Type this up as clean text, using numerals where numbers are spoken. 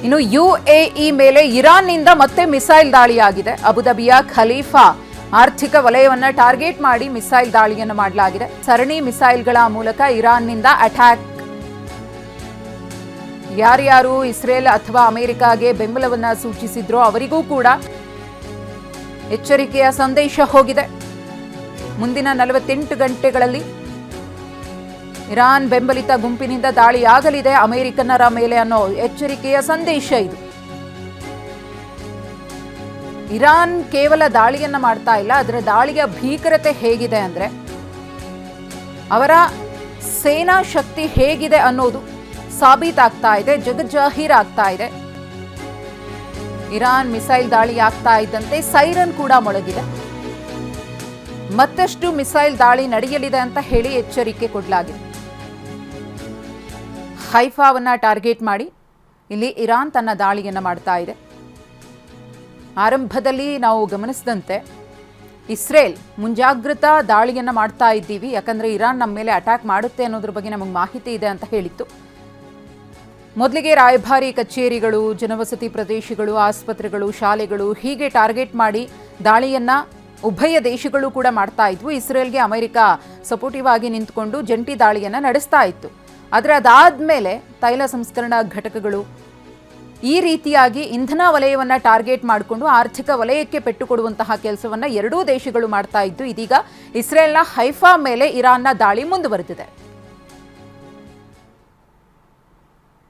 ಇನ್ನು ಯುಎಇ ಮೇಲೆ ಇರಾನ್ನಿಂದ ಮತ್ತೆ ಮಿಸೈಲ್ ದಾಳಿಯಾಗಿದೆ. ಅಬುಧಾಬಿಯ ಖಲೀಫಾ ಆರ್ಥಿಕ ವಲಯವನ್ನ ಟಾರ್ಗೆಟ್ ಮಾಡಿ ಮಿಸೈಲ್ ದಾಳಿಯನ್ನು ಮಾಡಲಾಗಿದೆ. ಸರಣಿ ಮಿಸೈಲ್ಗಳ ಮೂಲಕ ಇರಾನ್ನಿಂದ ಅಟ್ಯಾಕ್. ಯಾರ್ಯಾರು ಇಸ್ರೇಲ್ ಅಥವಾ ಅಮೆರಿಕಾಗೆ ಬೆಂಬಲವನ್ನ ಸೂಚಿಸಿದ್ರೋ ಅವರಿಗೂ ಕೂಡ ಎಚ್ಚರಿಕೆಯ ಸಂದೇಶ ಹೋಗಿದೆ. ಮುಂದಿನ 48 ಗಂಟೆಗಳಲ್ಲಿ ಇರಾನ್ ಬೆಂಬಲಿತ ಗುಂಪಿನಿಂದ ದಾಳಿಯಾಗಲಿದೆ ಅಮೆರಿಕನ್ನರ ಮೇಲೆ ಅನ್ನೋ ಎಚ್ಚರಿಕೆಯ ಸಂದೇಶ ಇದು. ಇರಾನ್ ಕೇವಲ ದಾಳಿಯನ್ನ ಮಾಡ್ತಾ ಇಲ್ಲ, ಅದರ ದಾಳಿಯ ಭೀಕರತೆ ಹೇಗಿದೆ ಅಂದ್ರೆ ಅವರ ಸೇನಾ ಶಕ್ತಿ ಹೇಗಿದೆ ಅನ್ನೋದು ಸಾಬೀತಾಗ್ತಾ ಇದೆ, ಜಗಜ್ಜಾಹೀರಾಗ್ತಾ ಇದೆ. ಇರಾನ್ ಮಿಸೈಲ್ ದಾಳಿ ಆಗ್ತಾ ಇದ್ದಂತೆ ಸೈರನ್ ಕೂಡ ಮೊಳಗಿದೆ. ಮತ್ತಷ್ಟು ಮಿಸೈಲ್ ದಾಳಿ ನಡೆಯಲಿದೆ ಅಂತ ಹೇಳಿ ಎಚ್ಚರಿಕೆ ಕೊಡಲಾಗಿದೆ. ಹೈಫಾವನ್ನ ಟಾರ್ಗೆಟ್ ಮಾಡಿ ಇಲ್ಲಿ ಇರಾನ್ ತನ್ನ ದಾಳಿಯನ್ನು ಮಾಡ್ತಾ ಇದೆ. ಆರಂಭದಲ್ಲಿ ನಾವು ಗಮನಿಸಿದಂತೆ ಇಸ್ರೇಲ್ ಮುಂಜಾಗ್ರತಾ ದಾಳಿಯನ್ನು ಮಾಡ್ತಾ ಇದ್ದೀವಿ, ಯಾಕಂದರೆ ಇರಾನ್ ನಮ್ಮ ಮೇಲೆ ಅಟ್ಯಾಕ್ ಮಾಡುತ್ತೆ ಅನ್ನೋದ್ರ ಬಗ್ಗೆ ನಮಗೆ ಮಾಹಿತಿ ಇದೆ ಅಂತ ಹೇಳಿತ್ತು. ಮೊದಲಿಗೆ ರಾಯಭಾರಿ ಕಚೇರಿಗಳು, ಜನವಸತಿ ಪ್ರದೇಶಗಳು, ಆಸ್ಪತ್ರೆಗಳು, ಶಾಲೆಗಳು ಹೀಗೆ ಟಾರ್ಗೆಟ್ ಮಾಡಿ ದಾಳಿಯನ್ನು ಉಭಯ ದೇಶಗಳು ಕೂಡ ಮಾಡ್ತಾ ಇದ್ವು. ಇಸ್ರೇಲ್ಗೆ ಅಮೆರಿಕ ಸಪೋರ್ಟಿವ್ ಆಗಿ ನಿಂತುಕೊಂಡು ಜಂಟಿ ದಾಳಿಯನ್ನು ನಡೆಸ್ತಾ ಇತ್ತು. ಆದರೆ ಅದಾದಮೇಲೆ ತೈಲ ಸಂಸ್ಕರಣಾ ಘಟಕಗಳು ಈ ರೀತಿಯಾಗಿ ಇಂಧನ ವಲಯವನ್ನು ಟಾರ್ಗೆಟ್ ಮಾಡಿಕೊಂಡು ಆರ್ಥಿಕ ವಲಯಕ್ಕೆ ಪೆಟ್ಟು ಕೊಡುವಂತಹ ಕೆಲಸವನ್ನು ಎರಡೂ ದೇಶಗಳು ಮಾಡ್ತಾ ಇದ್ದು, ಇದೀಗ ಇಸ್ರೇಲ್ನ ಹೈಫಾ ಮೇಲೆ ಇರಾನ್ನ ದಾಳಿ ಮುಂದುವರೆದಿದೆ.